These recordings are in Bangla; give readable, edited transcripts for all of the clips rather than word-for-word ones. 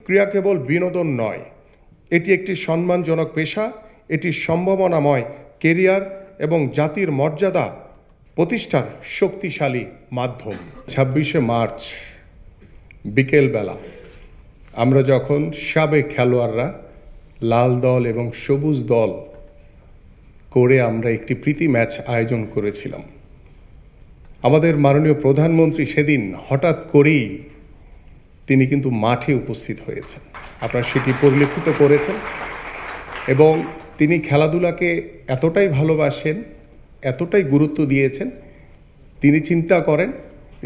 ক্রীড়া কেবল বিনোদন নয়, এটি একটি সম্মানজনক পেশা, এটি সম্ভাবনাময় কেরিয়ার এবং জাতির মর্যাদা প্রতিষ্ঠার শক্তিশালী মাধ্যম। 26শে মার্চ বিকেলবেলা আমরা যখন সাবেক খেলোয়াড়রা লাল দল এবং সবুজ দল করে আমরা একটি প্রীতি ম্যাচ আয়োজন করেছিলাম, আমাদের মাননীয় প্রধানমন্ত্রী সেদিন হঠাৎ করেই তিনি কিন্তু মাঠে উপস্থিত হয়েছেন। আপনারা সেটি পরিলক্ষিত করেছেন এবং তিনি খেলাধুলাকে এতটাই ভালোবাসেন, এতটাই গুরুত্ব দিয়েছেন, তিনি চিন্তা করেন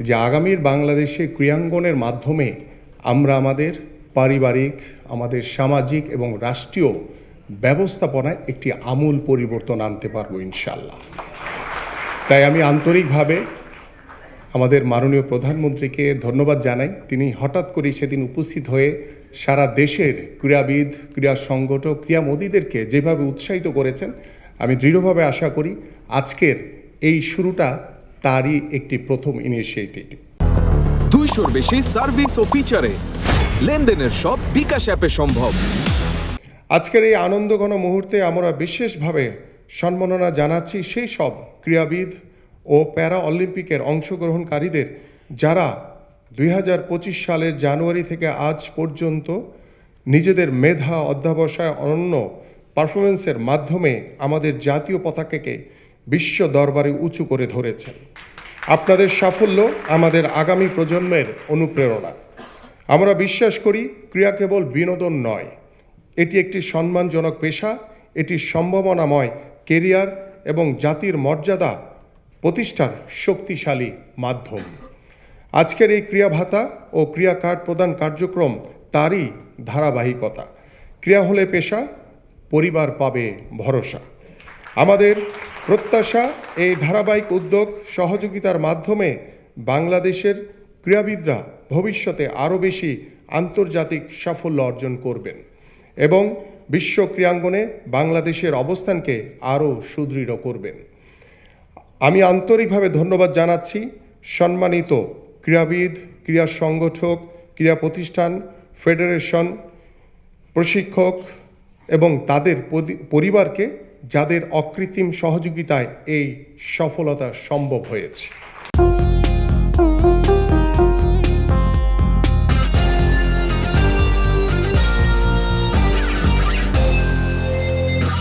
যে আগামীর বাংলাদেশে ক্রীড়াঙ্গনের মাধ্যমে আমরা আমাদের পারিবারিক, আমাদের সামাজিক এবং রাষ্ট্রীয় ব্যবস্থাপনায় একটি আমূল পরিবর্তন আনতে পারবো ইনশাআল্লাহ। তাই আমি আন্তরিকভাবে আমাদের মাননীয় প্রধানমন্ত্রীকে ধন্যবাদ জানাই। তিনি হঠাৎ করে সেদিন উপস্থিত হয়ে সারা দেশের ক্রীড়াবিদ, ক্রীড়া সংগঠক, ক্রীড়ামোদীদেরকে যেভাবে উৎসাহিত করেছেন, আমি দৃঢ়ভাবে আশা করি আজকের এই শুরুটা তারই একটি প্রথম ইনিশিয়েটিভ। 200-র বেশি সার্ভিস ও ফিচারে লেনদেনের সব বিকাশ অ্যাপে সম্ভব। আজকের এই আনন্দঘন মুহূর্তে আমরা বিশেষভাবে সম্মাননা জানাচ্ছি সেই সব ক্রীড়াবিদ ও প্যারা অলিম্পিকের অংশগ্রহণকারীদের যারা 2025 সালের জানুয়ারি থেকে আজ পর্যন্ত নিজেদের মেধা, অধ্যবসায়, অনন্য পারফরমেন্সের মাধ্যমে আমাদের জাতীয় পতাকাকে বিশ্ব দরবারে উঁচু করে ধরেছেন। আপনাদের সাফল্য আমাদের আগামী প্রজন্মের অনুপ্রেরণা। আমরা বিশ্বাস করি ক্রীড়া কেবল বিনোদন নয়, এটি একটি সম্মানজনক পেশা, এটি সম্ভাবনাময় কেরিয়ার এবং জাতির মর্যাদা প্রতিষ্ঠার শক্তিশালী মাধ্যম। আজকের এই ক্রীড়া ভাতা ও ক্রীড়া কার্ড প্রদান কার্যক্রম তারই ধারাবাহিকতা। ক্রীড়া হলে পেশা, পরিবার পাবে ভরসা। আমাদের প্রত্যাশা এই ধারাবাহিক উদ্যোগ সহযোগিতার মাধ্যমে বাংলাদেশের ক্রীড়াবিদরা ভবিষ্যতে আরও বেশি আন্তর্জাতিক সাফল্য অর্জন করবেন এবং বিশ্ব ক্রীড়াঙ্গনে বাংলাদেশের অবস্থানকে আরও সুদৃঢ় করবেন। আমি আন্তরিকভাবে ধন্যবাদ জানাচ্ছি সম্মানিত ক্রীড়াবিদ, ক্রীড়া সংগঠক, ক্রীড়া প্রতিষ্ঠান, ফেডারেশন, প্রশিক্ষক এবং তাদের পরিবারকে, যাদের অকৃত্রিম সহযোগিতায় এই সফলতা সম্ভব হয়েছে।